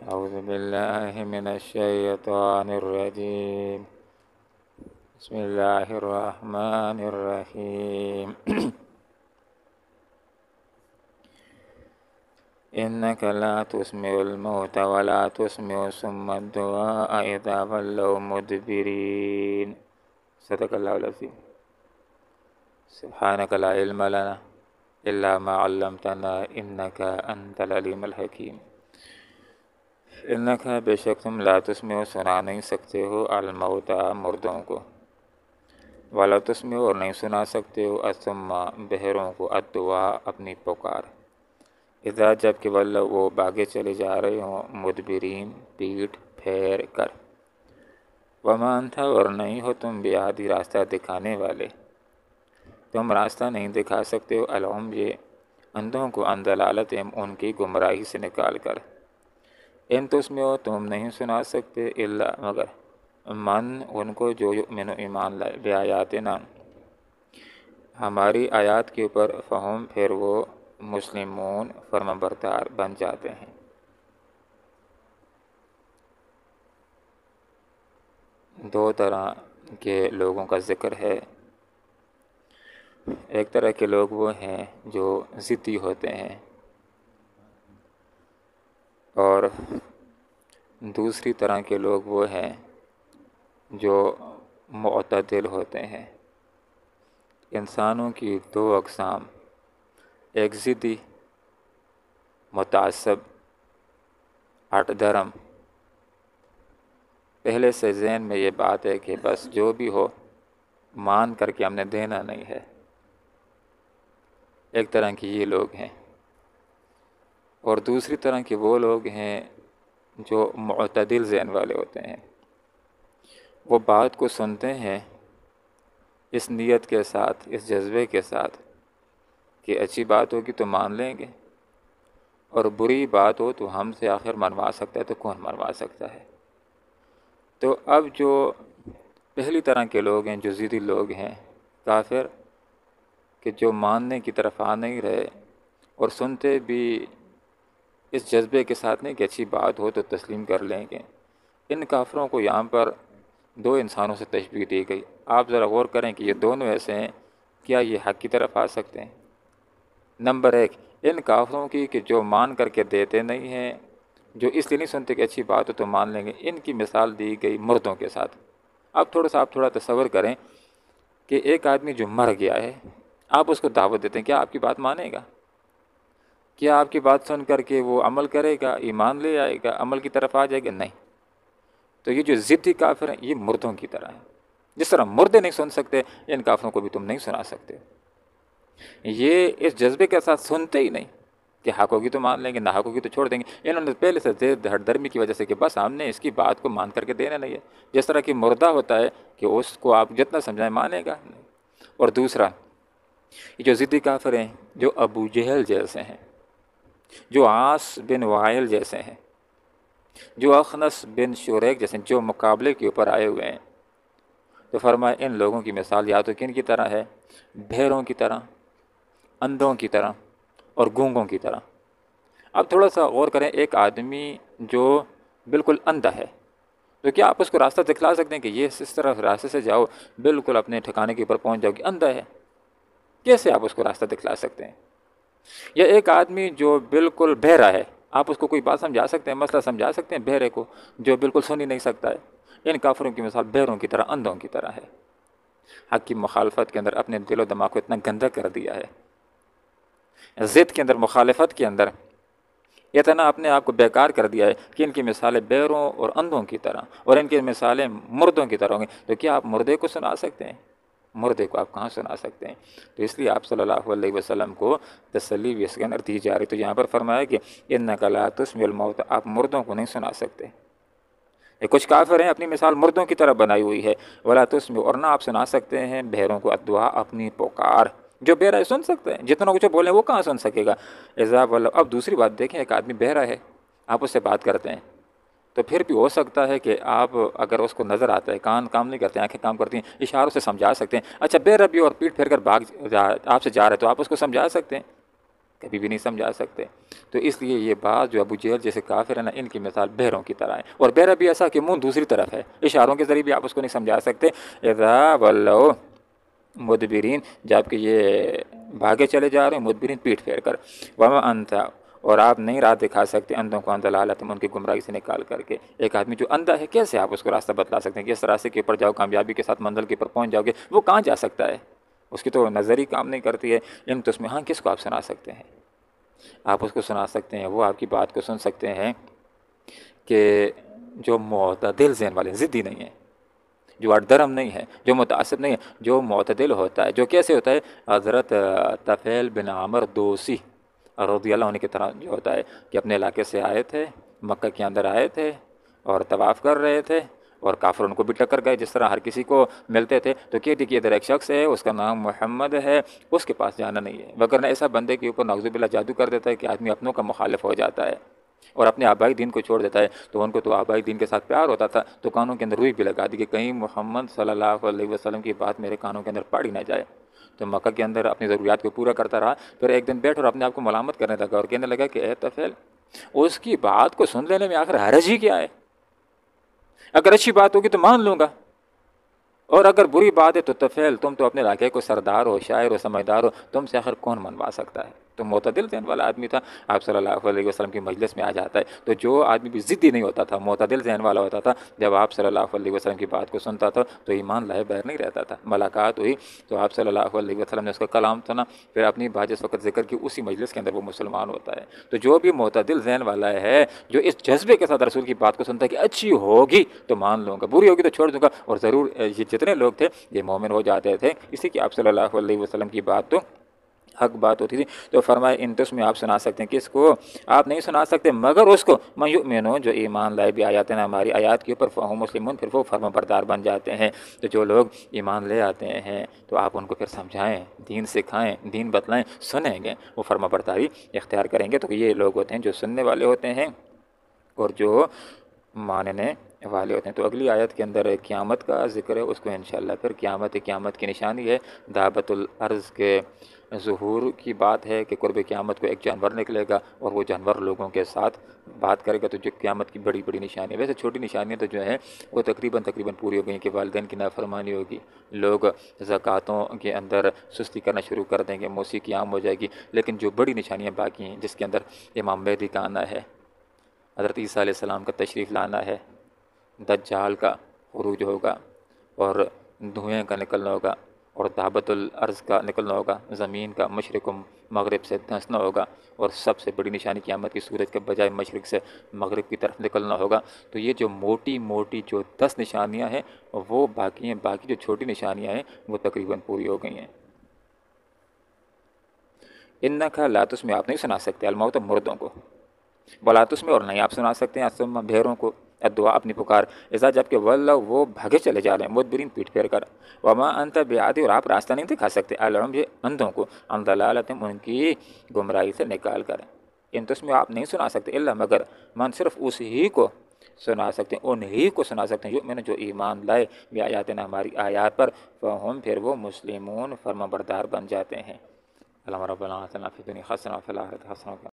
أعوذ بالله من الشيطان الرجيم. بسم الله الرحمن الرحيم. إنك لا تسمع الموتى ولا تسمع الصم الدعاء إذا ولوا مدبرين. صدق الله العظيم. سبحانك لا علم لنا إلا ما علمتنا إنك أنت العليم الحكيم. إنك بے شک تم لا تسمع سنا نہیں سکتے ہو الموتى مردوں کو، ولا تسمع اور نہیں سنا سکتے ہو الصم بہروں کو الدعاء اپنی پکار، اذا جب کہ ولوا وہ باغے چلے جا رہے ہوں مدبرین پیٹھ پھیر کر، وما انت اور نہیں ہو تم بیہادی راستہ دکھانے والے، تم راستہ نہیں دکھا سکتے ہو العمی اندھوں کو عن ضلالتہم ان کی گمراہی سے نکال کر، ان تسمعوا تم نہیں سنا سکتے الا مگر من ان کو جو یؤمن ایمان لائے بآیاتنا ہماری آیات کے اوپر، فہم پھر وہ مسلمون فرمانبردار بن جاتے ہیں۔ دو طرح کے لوگوں کا ذکر ہے، ایک طرح کے لوگ وہ ہیں جو ضدی ہوتے ہیں، اور دوسری طرح کے لوگ وہ ہیں جو معتدل ہوتے ہیں۔ انسانوں کی دو اقسام، ایک ضدی متعصب ہٹ دھرم، پہلے سے ذہن میں یہ بات ہے کہ بس جو بھی ہو مان کر کے ہم نے دینا نہیں ہے، ایک طرح کے یہ لوگ ہیں، اور دوسری طرح کے وہ لوگ ہیں جو معتدل ذہن والے ہوتے ہیں، وہ بات کو سنتے ہیں اس نیت کے ساتھ، اس جذبے کے ساتھ کہ اچھی بات ہوگی تو مان لیں گے، اور بری بات ہو تو ہم سے آخر منوا سکتا ہے تو کون منوا سکتا ہے۔ تو اب جو پہلی طرح کے لوگ ہیں، جو ضدی لوگ ہیں، کافر، کہ جو ماننے کی طرف آ نہیں رہے اور سنتے بھی اس جذبے کے ساتھ نہیں کہ اچھی بات ہو تو تسلیم کر لیں گے، ان کافروں کو یہاں پر دو انسانوں سے تشبیہ دی گئی۔ آپ ذرا غور کریں کہ یہ دونوں ایسے ہیں، کیا یہ حق کی طرف آ سکتے ہیں؟ نمبر ایک، ان کافروں کی کہ جو مان کر کے دیتے نہیں ہیں، جو اس لیے نہیں سنتے کہ اچھی بات ہو تو مان لیں گے، ان کی مثال دی گئی مردوں کے ساتھ۔ اب آپ تھوڑا تصور کریں کہ ایک آدمی جو مر گیا ہے، آپ اس کو دعوت دیتے ہیں، کیا آپ کی بات مانے گا؟ کیا آپ کی بات سن کر کے وہ عمل کرے گا، ایمان لے آئے گا، عمل کی طرف آ جائے گا؟ نہیں۔ تو یہ جو ضدی کافر ہیں یہ مردوں کی طرح ہیں، جس طرح مردے نہیں سن سکتے، ان کافروں کو بھی تم نہیں سنا سکتے۔ یہ اس جذبے کے ساتھ سنتے ہی نہیں کہ حق ہوگی تو مان لیں گے، نہ حق ہوگی تو چھوڑ دیں گے۔ انہوں نے پہلے سے ہٹ درمی کی وجہ سے کہ بس ہم نے اس کی بات کو مان کر کے دینا نہیں ہے، جس طرح کہ مردہ ہوتا ہے کہ اس کو آپ جتنا سمجھائیں مانے گا نہیں۔ اور دوسرا، یہ جو ضدی کافر ہیں، جو ابو جہل جیسے ہیں، جو عاص بن وائل جیسے ہیں، جو اخنس بن شریک جیسے ہیں، جو مقابلے کے اوپر آئے ہوئے ہیں، تو فرمایا ان لوگوں کی مثال یا تو کن کی طرح ہے؟ بھیڑوں کی طرح، اندھوں کی طرح اور گونگوں کی طرح۔ اب تھوڑا سا غور کریں، ایک آدمی جو بالکل اندھا ہے تو کیا آپ اس کو راستہ دکھلا سکتے ہیں کہ یہ اس طرح راستے سے جاؤ، بالکل اپنے ٹھکانے کے اوپر پہنچ جاؤ گے؟ اندھا ہے، کیسے آپ اس کو راستہ دکھلا سکتے ہیں؟ یا ایک آدمی جو بالکل بہرا ہے، آپ اس کو کوئی بات سمجھا سکتے ہیں، مسئلہ سمجھا سکتے ہیں بہرے کو جو بالکل سن ہی نہیں سکتا ہے؟ ان کافروں کی مثال بہروں کی طرح، اندھوں کی طرح ہے۔ حق کی مخالفت کے اندر اپنے دل و دماغ کو اتنا گندا کر دیا ہے، ضد کے اندر، مخالفت کے اندر اتنا اپنے آپ کو بیکار کر دیا ہے کہ ان کی مثالیں بہروں اور اندھوں کی طرح، اور ان کی مثالیں مردوں کی طرح ہوں گی۔ تو کیا آپ مردے کو سنا سکتے ہیں؟ مردے کو آپ کہاں سنا سکتے ہیں؟ تو اس لیے آپ صلی اللہ علیہ وسلم کو تسلی بھی اس کے اندر دی جا رہی۔ تو یہاں پر فرمایا کہ انک لا تسمع الموتى، آپ مردوں کو نہیں سنا سکتے۔ یہ کچھ کافر ہیں اپنی مثال مردوں کی طرح بنائی ہوئی ہے، ولا تسمع، اور نہ آپ سنا سکتے ہیں بہروں کو الدعاء، اپنی پکار۔ جو بہرا ہے سن سکتے ہیں، جتنا کچھ بولیں وہ کہاں سن سکے گا؟ اذا ولوا، اب دوسری بات دیکھیں، ایک آدمی بہرا ہے، آپ اس سے بات کرتے ہیں تو پھر بھی ہو سکتا ہے کہ آپ اگر اس کو نظر آتا ہے، کان کام نہیں کرتے، آنکھیں کام کرتی ہیں، اشاروں سے سمجھا سکتے ہیں۔ اچھا بہرا بھی اور پیٹ پھیر کر آپ سے جا رہے تو آپ اس کو سمجھا سکتے ہیں؟ کبھی بھی نہیں سمجھا سکتے۔ تو اس لیے یہ بات جو ابو جہل جیسے کافر ہے نا، ان کی مثال بہروں کی طرح ہے، اور بہرا بھی ایسا کہ منہ دوسری طرف ہے، اشاروں کے ذریعے بھی آپ اس کو نہیں سمجھا سکتے۔ اذا ولوا مدبرین، جبکہ یہ بھاگے چلے جا رہے ہیں، مدبرین پیٹ پھیر کر، وما انت، اور آپ نہیں راہ دکھا سکتے اندھوں کو دلالتہم، ان کی گمراہی سے نکال کر کے۔ ایک آدمی جو اندھا ہے کیسے آپ اس کو راستہ بتلا سکتے ہیں کہ اس راستے کے اوپر جاؤ، کامیابی کے ساتھ منزل کے اوپر پہنچ جاؤ گے؟ وہ کہاں جا سکتا ہے؟ اس کی تو نظر ہی کام نہیں کرتی ہے۔ علم تو اس میں، ہاں کس کو آپ سنا سکتے ہیں؟ آپ اس کو سنا سکتے ہیں، وہ آپ کی بات کو سن سکتے ہیں کہ جو معتدل ذہن والے، ضدی نہیں ہیں، جو اڈدرم نہیں ہے، جو متعصب نہیں ہے، جو معتدل ہوتا ہے، جو کیسے ہوتا ہے؟ حضرت طفیل بن عامر دوسی رضی اللہ عنہ کی طرح جو ہوتا ہے کہ اپنے علاقے سے آئے تھے، مکہ کے اندر آئے تھے اور طواف کر رہے تھے، اور کافر ان کو بھی ٹکر گئے، جس طرح ہر کسی کو ملتے تھے تو کہتے کہ ادھر ایک شخص ہے، اس کا نام محمد ہے، اس کے پاس جانا نہیں ہے، وگرنہ ایسا بندے کے اوپر نعوذ باللہ جادو کر دیتا ہے کہ آدمی اپنوں کا مخالف ہو جاتا ہے اور اپنے آبائی دین کو چھوڑ دیتا ہے۔ تو ان کو تو آبائی دین کے ساتھ پیار ہوتا تھا، تو کانوں کے اندر روئی بھی لگا دی کہ کہیں محمد صلی اللہ علیہ وسلم کی بات میرے کانوں کے اندر پڑی نہ جائے۔ تو مکہ کے اندر اپنی ضروریات کو پورا کرتا رہا، پھر ایک دن بیٹھ اور اپنے آپ کو ملامت کرنے لگا اور کہنے لگا کہ اے طفیل، اس کی بات کو سن لینے میں آخر حرج ہی کیا ہے؟ اگر اچھی بات ہوگی تو مان لوں گا، اور اگر بری بات ہے تو طفیل تم تو اپنے علاقے کو سردار ہو، شاعر ہو، سمجھدار ہو، تم سے آخر کون منوا سکتا ہے؟ تو معتدل ذہن والا آدمی تھا، آپ صلی اللہ علیہ وسلم کی مجلس میں آ جاتا ہے۔ تو جو آدمی بھی ضدی نہیں ہوتا تھا، معتدل ذہن والا ہوتا تھا، جب آپ صلی اللہ علیہ وسلم کی بات کو سنتا تھا تو ایمان لائے بغیر نہیں رہتا تھا۔ ملاقات ہوئی تو آپ صلی اللہ علیہ وسلم نے اس کا کلام سنا، پھر اپنی بات جس وقت ذکر کی، اسی مجلس کے اندر وہ مسلمان ہوتا ہے۔ تو جو بھی معتدل ذہن والا ہے، جو اس جذبے کے ساتھ رسول کی بات کو سنتا ہے کہ اچھی ہوگی تو مان لوں گا، بری ہوگی تو چھوڑ دوں گا، اور ضرور یہ جتنے لوگ تھے یہ مومن ہو جاتے تھے، اسی کہ آپ صلی اللہ علیہ وسلم کی بات تو حق بات ہوتی تھی۔ تو فرمائے ان تسمع، آپ سنا سکتے ہیں کس کو؟ آپ نہیں سنا سکتے مگر اس کو من یؤمن، جو ایمان لائے بھی آیاتنا، ہماری آیات کے اوپر، فہم مسلمون، پھر وہ فرما بردار بن جاتے ہیں۔ تو جو لوگ ایمان لے آتے ہیں تو آپ ان کو پھر سمجھائیں، دین سکھائیں، دین بتلائیں، سنیں گے، وہ فرما برداری اختیار کریں گے۔ تو یہ لوگ ہوتے ہیں جو سننے والے ہوتے ہیں اور جو ماننے والے ہوتے ہیں۔ تو اگلی آیت کے اندر قیامت کا ذکر ہے، اس کو انشاءاللہ پھر قیامت کی نشانی ہے، دابت الارض کے ظہور کی بات ہے کہ قرب قیامت کو ایک جانور نکلے گا اور وہ جانور لوگوں کے ساتھ بات کرے گا۔ تو جو قیامت کی بڑی بڑی نشانی ہے، ویسے چھوٹی نشانیاں تو جو ہیں وہ تقریباً پوری ہو گئی کہ والدین کی نافرمانی ہوگی، لوگ زکوٰۃوں کے اندر سستی کرنا شروع کر دیں گے، موسیقی عام ہو جائے گی، لیکن جو بڑی نشانیاں باقی ہیں جس کے اندر امام مہدی کا آنا ہے، حضرت عیسیٰ علیہ السلام کا تشریف لانا ہے، دجال کا خروج ہوگا اور دھوئیں کا نکلنا ہوگا، اور دعوت الارض کا نکلنا ہوگا، زمین کا مشرق و مغرب سے دھنسنا ہوگا، اور سب سے بڑی نشانی قیامت کی سورج کے بجائے مشرق سے مغرب کی طرف نکلنا ہوگا۔ تو یہ جو موٹی موٹی جو 10 نشانیاں ہیں وہ باقی ہیں، باقی جو چھوٹی نشانیاں ہیں وہ تقریباً پوری ہو گئی ہیں۔ انکا لا تسمع، آپ نہیں سنا سکتے الموت، مردوں کو، ولا تسمع، اور نہیں آپ سنا سکتے ہیں الصم، بہروں کو، الدعاء، اپنی پکار، ایسا جبکہ ولوا، وہ بھاگے چلے جا رہے ہیں، مدبرین، پیٹ پھیر کر، وما انت بعادی، اور آپ راستہ نہیں دکھا سکتے، العمي، اندھوں کو، عن ضلالتہم، ان کی گمراہی سے نکال کر، ان تسمع، آپ نہیں سنا سکتے، الا مگر، من، صرف اس ہی کو سنا سکتے ہیں، انہی کو سنا سکتے ہیں، یؤمن، جو ایمان لائے، بآیاتنا، ہماری آیات پر، فہم، پھر وہ مسلمون، فرما بردار بن جاتے ہیں۔ اللہم ربنا آتنا فی الدنیا حسنہ وفی الآخرۃ حسنہ